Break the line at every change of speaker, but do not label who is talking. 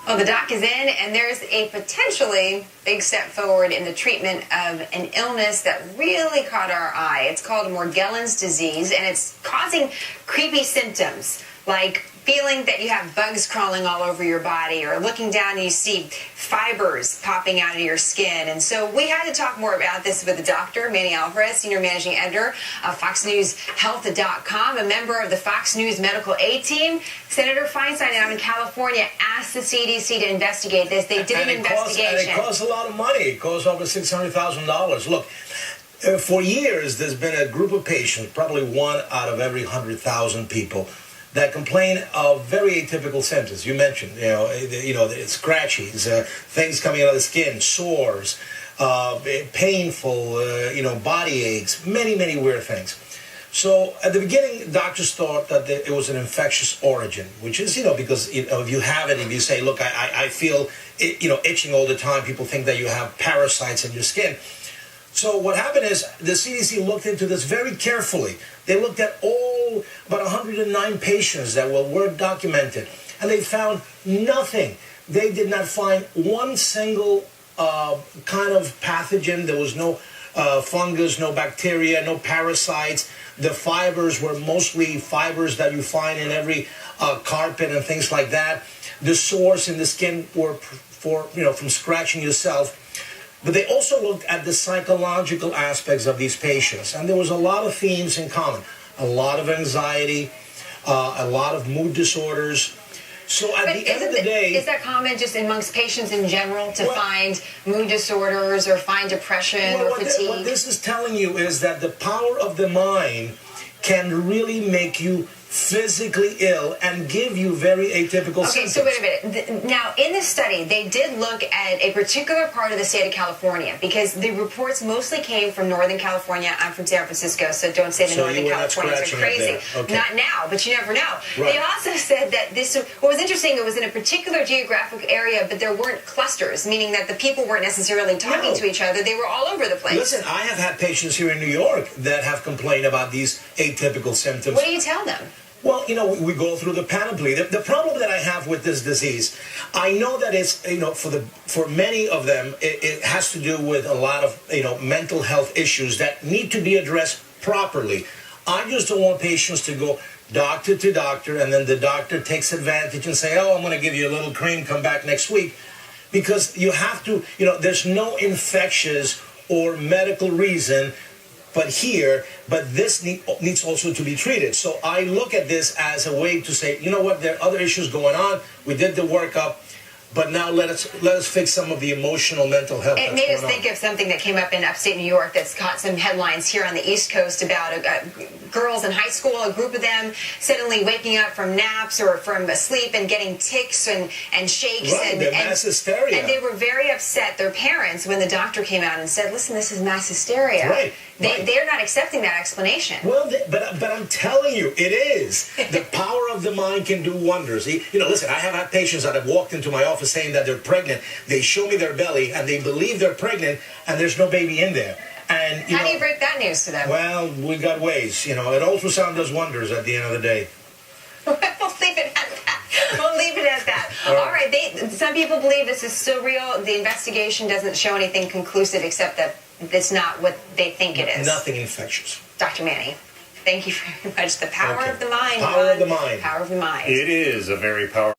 Well, the doc is in, and there's a potentially big step forward in the treatment of an illness that really caught our eye. It's called Morgellons disease, and it's causing creepy symptoms like feeling that you have bugs crawling all over your body, or looking down and you see fibers popping out of your skin. And so we had to talk more about this with the doctor, Manny Alvarez, Senior Managing Editor of FoxNewsHealth.com, a member of the Fox News Medical A team. Senator Feinstein out in California asked the CDC to investigate this. They did an investigation.
And it costs a lot of money. It costs over $600,000. Look, for years, there's been a group of patients, probably 1 out of every 100,000 people, that complain of very atypical symptoms. You mentioned, it's scratches, things coming out of the skin, sores, painful, body aches, many weird things. So at the beginning, doctors thought that it was an infectious origin, which is, because if you have it, if you say, look, I feel, itching all the time, people think that you have parasites in your skin. So what happened is the CDC looked into this very carefully. They looked at about 109 patients that were documented, and they found nothing. They did not find one single kind of pathogen. There was no fungus, no bacteria, no parasites. The fibers were mostly fibers that you find in every carpet and things like that. The sores in the skin were from scratching yourself. But they also looked at the psychological aspects of these patients, and there was a lot of themes in common. A lot of anxiety, a lot of mood disorders. So at the end of the day...
Is that common just amongst patients in general to find mood disorders or find depression or fatigue?
What this is telling you is that the power of the mind can really make you physically ill and give you very atypical symptoms.
Okay, so wait a minute. Now, in this study, they did look at a particular part of the state of California, because the reports mostly came from Northern California. I'm from San Francisco, so don't say the Northern Californians are crazy.
Okay.
Not now, but you never know.
Right.
They also said that what was interesting, it was in a particular geographic area, but there weren't clusters, meaning that the people weren't necessarily talking to each other. They were all over the place.
Listen, I have had patients here in New York that have complained about these atypical symptoms.
What do you tell them?
Well, we go through the panoply. The problem that I have with this disease, I know that it's, for many of them, it has to do with a lot of, mental health issues that need to be addressed properly. I just don't want patients to go doctor to doctor, and then the doctor takes advantage and say, oh, I'm going to give you a little cream, come back next week. Because you have to, there's no infectious or medical reason but this needs also to be treated. So I look at this as a way to say, you know what, there are other issues going on. We did the workup, but now let us fix some of the emotional, mental health.
It made us think of something that came up in upstate New York that's caught some headlines here on the East Coast about girls in high school, a group of them suddenly waking up from naps or from sleep and getting tics and shakes.
Right,
and
mass hysteria.
And they were very upset, their parents, when the doctor came out and said, listen, this is mass hysteria.
Right.
They're not accepting that explanation.
Well, but I'm telling you, it is. The power of the mind can do wonders. Listen, I have had patients that have walked into my office saying that they're pregnant. They show me their belly, and they believe they're pregnant, and there's no baby in there. And
how do you break that news to them?
Well, we got ways. An ultrasound does wonders at the end of the day.
We'll leave it at that. We'll leave it at that. All right. Some people believe this is still real. The investigation doesn't show anything conclusive except that it's not what they think it is.
Nothing infectious.
Dr. Manny, thank you very much. The power of the mind.
Power of the mind.
Power of the mind.
It is a very powerful.